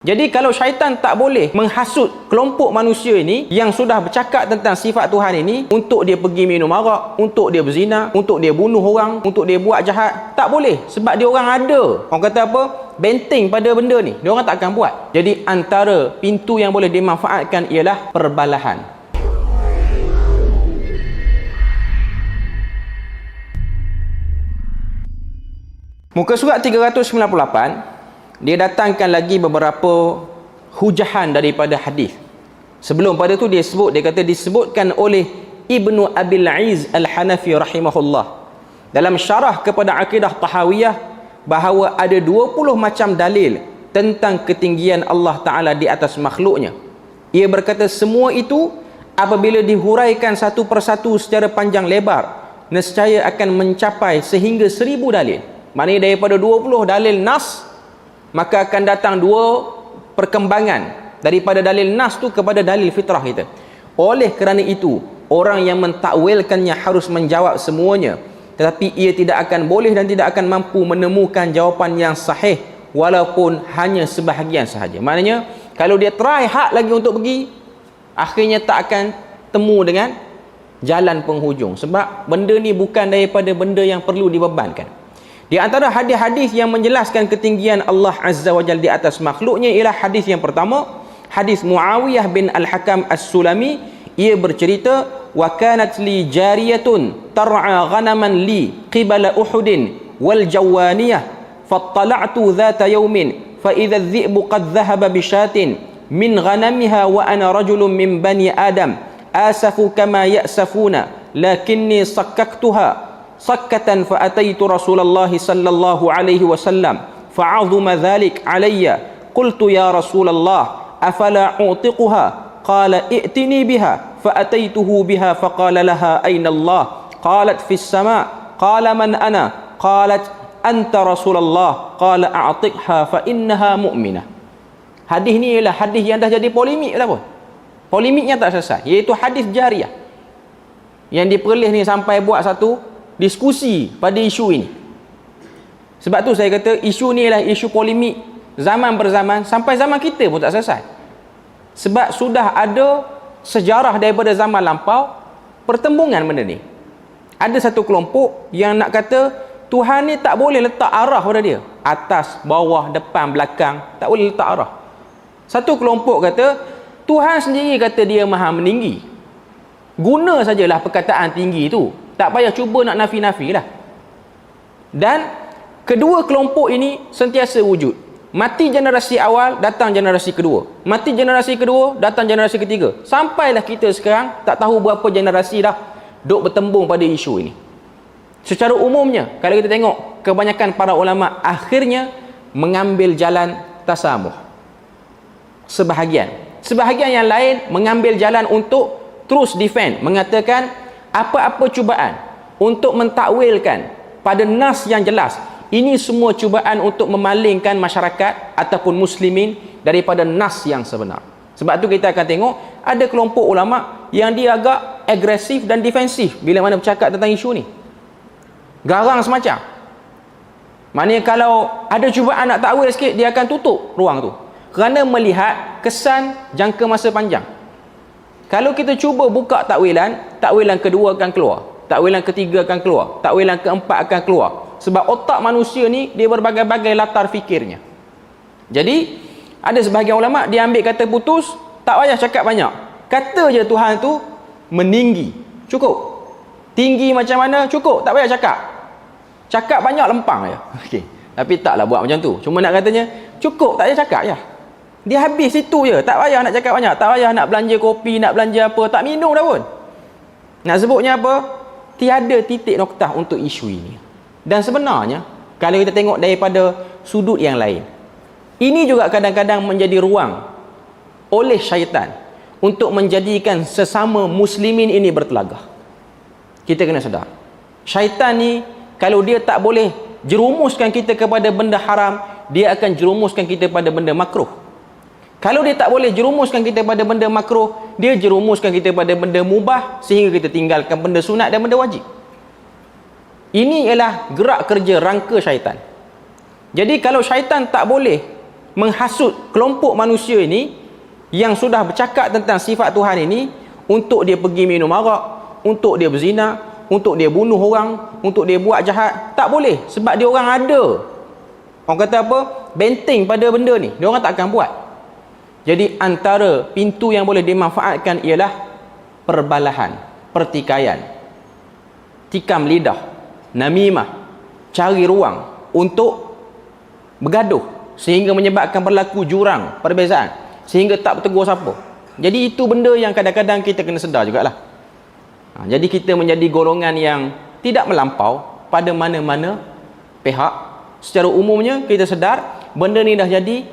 Jadi kalau syaitan tak boleh menghasut kelompok manusia ini yang sudah bercakap tentang sifat Tuhan ini untuk dia pergi minum arak, untuk dia berzina, untuk dia bunuh orang, untuk dia buat jahat, tak boleh sebab dia orang ada. Orang kata apa? Benteng pada benda ni. Dia orang tak akan buat. Jadi antara pintu yang boleh dimanfaatkan ialah perbalahan. Muka surat 398 dia datangkan lagi beberapa hujahan daripada hadis. Sebelum pada tu dia sebut, dia kata disebutkan oleh Ibnu Abil Aiz Al-Hanafi rahimahullah dalam syarah kepada akidah Tahawiyah bahawa ada 20 macam dalil tentang ketinggian Allah Ta'ala di atas makhluknya. Ia berkata semua itu apabila dihuraikan satu persatu secara panjang lebar, nescaya akan mencapai sehingga 1000 dalil. Maknanya daripada 20 dalil nas, maka akan datang 2 perkembangan daripada dalil nas tu kepada dalil fitrah kita. Oleh kerana itu, orang yang mentakwilkannya harus menjawab semuanya, tetapi ia tidak akan boleh dan tidak akan mampu menemukan jawapan yang sahih walaupun hanya sebahagian sahaja. Maknanya kalau dia try hard lagi untuk pergi, akhirnya tak akan temu dengan jalan penghujung, sebab benda ni bukan daripada benda yang perlu dibebankan. Di antara hadis-hadis yang menjelaskan ketinggian Allah Azza wa Jalla di atas makhluknya ialah hadis yang pertama, hadis Muawiyah bin Al-Hakam As-Sulami. Ia bercerita, wa kanat li jariyatun tar'a ghanaman li qibala Uhudin wal Jawaniyah fattala'tu dhata yawmin fa idha adh-dhi'bu qad dhahaba bi shatin min ghanamiha wa ana rajulun min bani Adam asafu kama ya'safuna lakinni sakkaktuha sakkatan fa ataitu Rasulullah sallallahu alaihi wasallam fa'azuma dhalik alayya qultu ya Rasulullah afala u'tiquha qala i'tini biha fa ataituhu biha faqala laha ayna Allah qalat fis sama' qala man ana qalat anta Rasulullah qala a'tiqha fa innaha mu'minah. Hadis ni ialah hadis yang dah jadi polemik dah pun. Polemiknya tak selesai, iaitu hadis jariyah yang diperoleh ni sampai buat satu diskusi pada isu ini. Sebab tu saya kata isu ni ialah isu polemik zaman berzaman sampai zaman kita pun tak selesai. Sebab sudah ada sejarah daripada zaman lampau pertembungan benda ni. Ada satu kelompok yang nak kata Tuhan ni tak boleh letak arah pada dia, atas, bawah, depan, belakang, tak boleh letak arah. Satu kelompok kata Tuhan sendiri kata dia maha meninggi, guna sajalah perkataan tinggi tu, tak payah cuba nak nafi-nafi lah. Dan kedua kelompok ini sentiasa wujud. Mati generasi awal, datang generasi kedua. Mati generasi kedua, datang generasi ketiga. Sampailah kita sekarang tak tahu berapa generasi dah duk bertembung pada isu ini. Secara umumnya, kalau kita tengok, kebanyakan para ulama akhirnya mengambil jalan tasamuh. Sebahagian yang lain mengambil jalan untuk terus defend, mengatakan apa-apa cubaan untuk mentakwilkan pada nas yang jelas, ini semua cubaan untuk memalingkan masyarakat ataupun muslimin daripada nas yang sebenar. Sebab tu kita akan tengok ada kelompok ulama yang dia agak agresif dan defensif bila mana bercakap tentang isu ni, garang semacam. Maknanya kalau ada cubaan nak takwil sikit, dia akan tutup ruang tu kerana melihat kesan jangka masa panjang. Kalau kita cuba buka takwilan kedua akan keluar, takwilan ketiga akan keluar, takwilan keempat akan keluar. Sebab otak manusia ni dia berbagai-bagai latar fikirnya. Jadi ada sebahagian ulama dia ambil kata putus, tak payah cakap banyak, kata je Tuhan tu meninggi, cukup. Tinggi macam mana, cukup, tak payah cakap banyak lempang je. Okey, tapi taklah buat macam tu, cuma nak katanya cukup, tak payah cakap je. Dia habis situ je, tak payah nak cakap banyak, tak payah nak belanja kopi, nak belanja apa, tak minum dah pun. Nak sebutnya apa? Tiada titik noktah untuk isu ini. Dan sebenarnya kalau kita tengok daripada sudut yang lain, ini juga kadang-kadang menjadi ruang oleh syaitan untuk menjadikan sesama muslimin ini bertelagah. Kita kena sedar, syaitan ni kalau dia tak boleh jerumuskan kita kepada benda haram, dia akan jerumuskan kita pada benda makruh. Kalau dia tak boleh jerumuskan kita pada benda makruh, dia jerumuskan kita pada benda mubah sehingga kita tinggalkan benda sunat dan benda wajib. Ini ialah gerak kerja rangka syaitan. Jadi kalau syaitan tak boleh menghasut kelompok manusia ini yang sudah bercakap tentang sifat Tuhan ini untuk dia pergi minum arak, untuk dia berzina, untuk dia bunuh orang, untuk dia buat jahat. Tak boleh, sebab dia orang ada, orang kata apa, benteng pada benda ni, dia orang tak akan buat. Jadi antara pintu yang boleh dimanfaatkan ialah perbalahan, pertikaian, tikam lidah, namimah, cari ruang untuk bergaduh sehingga menyebabkan berlaku jurang, perbezaan, sehingga tak bertegur siapa. Jadi itu benda yang kadang-kadang kita kena sedar jugalah. Jadi kita menjadi golongan yang tidak melampau pada mana-mana pihak. Secara umumnya kita sedar benda ni dah jadi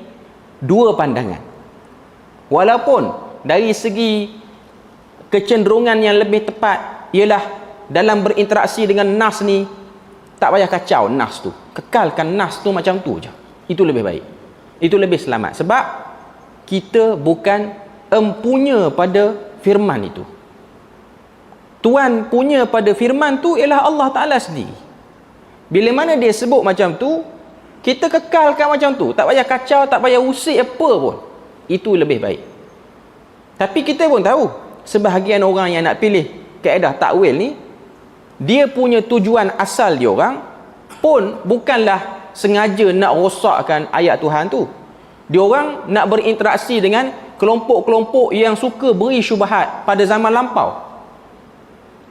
dua pandangan. Walaupun dari segi kecenderungan yang lebih tepat ialah dalam berinteraksi dengan nas ni, tak payah kacau nas tu, kekalkan nas tu macam tu je, itu lebih baik, itu lebih selamat. Sebab kita bukan empunya pada firman itu. Tuan punya pada firman tu ialah Allah Ta'ala sendiri. Bila mana dia sebut macam tu, kita kekalkan macam tu, tak payah kacau, tak payah usik apa pun, itu lebih baik. Tapi kita pun tahu sebahagian orang yang nak pilih kaedah takwil ni, dia punya tujuan asal dia orang pun bukanlah sengaja nak rosakkan ayat Tuhan tu. Dia orang nak berinteraksi dengan kelompok-kelompok yang suka beri syubhat pada zaman lampau.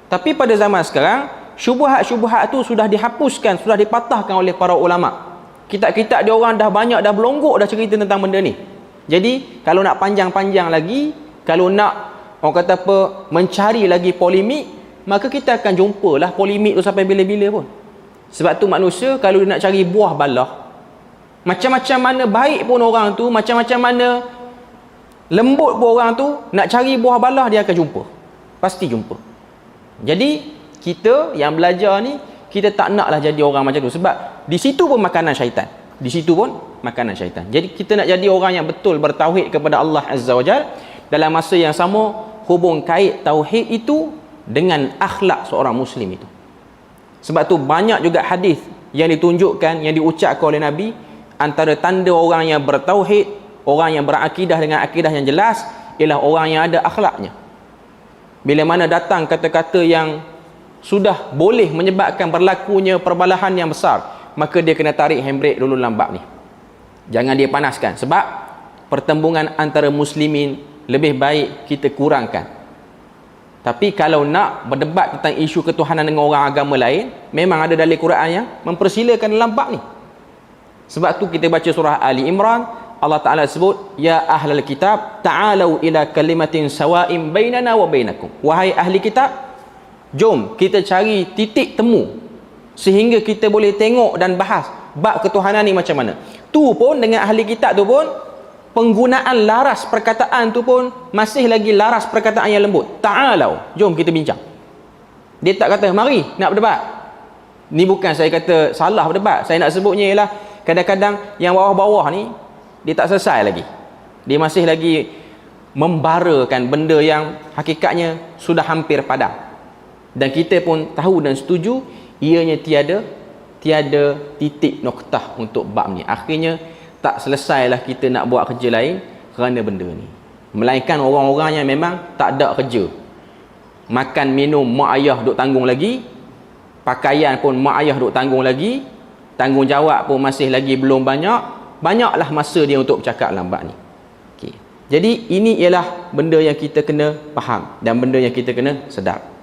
Tapi pada zaman sekarang, syubhat-syubhat tu sudah dihapuskan, sudah dipatahkan oleh para ulama. Kitab-kitab dia orang dah banyak, dah belonggok dah cerita tentang benda ni. Jadi kalau nak panjang-panjang lagi, kalau nak orang kata apa, mencari lagi polemik, maka kita akan jumpalah polemik tu sampai bila-bila pun. Sebab tu manusia kalau dia nak cari buah balah, macam-macam mana baik pun orang tu, macam-macam mana lembut pun orang tu, nak cari buah balah dia akan jumpa, pasti jumpa. Jadi kita yang belajar ni, kita tak naklah jadi orang macam tu, sebab di situ pun makanan syaitan, di situ pun makanan syaitan. Jadi kita nak jadi orang yang betul bertauhid kepada Allah Azza wa Jal, dalam masa yang sama hubung kait tauhid itu dengan akhlak seorang muslim itu. Sebab tu banyak juga hadis yang ditunjukkan, yang diucapkan oleh Nabi, antara tanda orang yang bertauhid, orang yang berakidah dengan akidah yang jelas, ialah orang yang ada akhlaknya. Bila mana datang kata-kata yang sudah boleh menyebabkan berlakunya perbalahan yang besar, maka dia kena tarik handbrake dulu lambat ni. Jangan dia panaskan, sebab pertembungan antara muslimin lebih baik kita kurangkan. Tapi kalau nak berdebat tentang isu ketuhanan dengan orang agama lain, memang ada dalil Quran yang mempersilakan dalam bab ni. Sebab tu kita baca surah Ali Imran, Allah Ta'ala sebut, ya ahlal kitab ta'alau ila kalimatin sawa'im bainana wa bainakum. Wahai ahli kitab, jom kita cari titik temu sehingga kita boleh tengok dan bahas bab ketuhanan ni macam mana. Tu pun dengan ahli kitab tu pun, penggunaan laras perkataan tu pun masih lagi laras perkataan yang lembut. Ta'alau, jom kita bincang. Dia tak kata mari nak berdebat. Ni bukan saya kata salah berdebat, saya nak sebutnya ialah kadang-kadang yang bawah-bawah ni dia tak selesai lagi, dia masih lagi membarakan benda yang hakikatnya sudah hampir padam. Dan kita pun tahu dan setuju ianya tiada titik noktah untuk bab ni. Akhirnya tak selesailah kita nak buat kerja lain kerana benda ni. Melainkan orang-orang yang memang tak ada kerja, makan minum mak ayah duk tanggung lagi, pakaian pun mak ayah duk tanggung lagi, tanggungjawab pun masih lagi belum banyaklah masa dia untuk bercakap lambat ni. Okay. Jadi ini ialah benda yang kita kena faham dan benda yang kita kena sedar.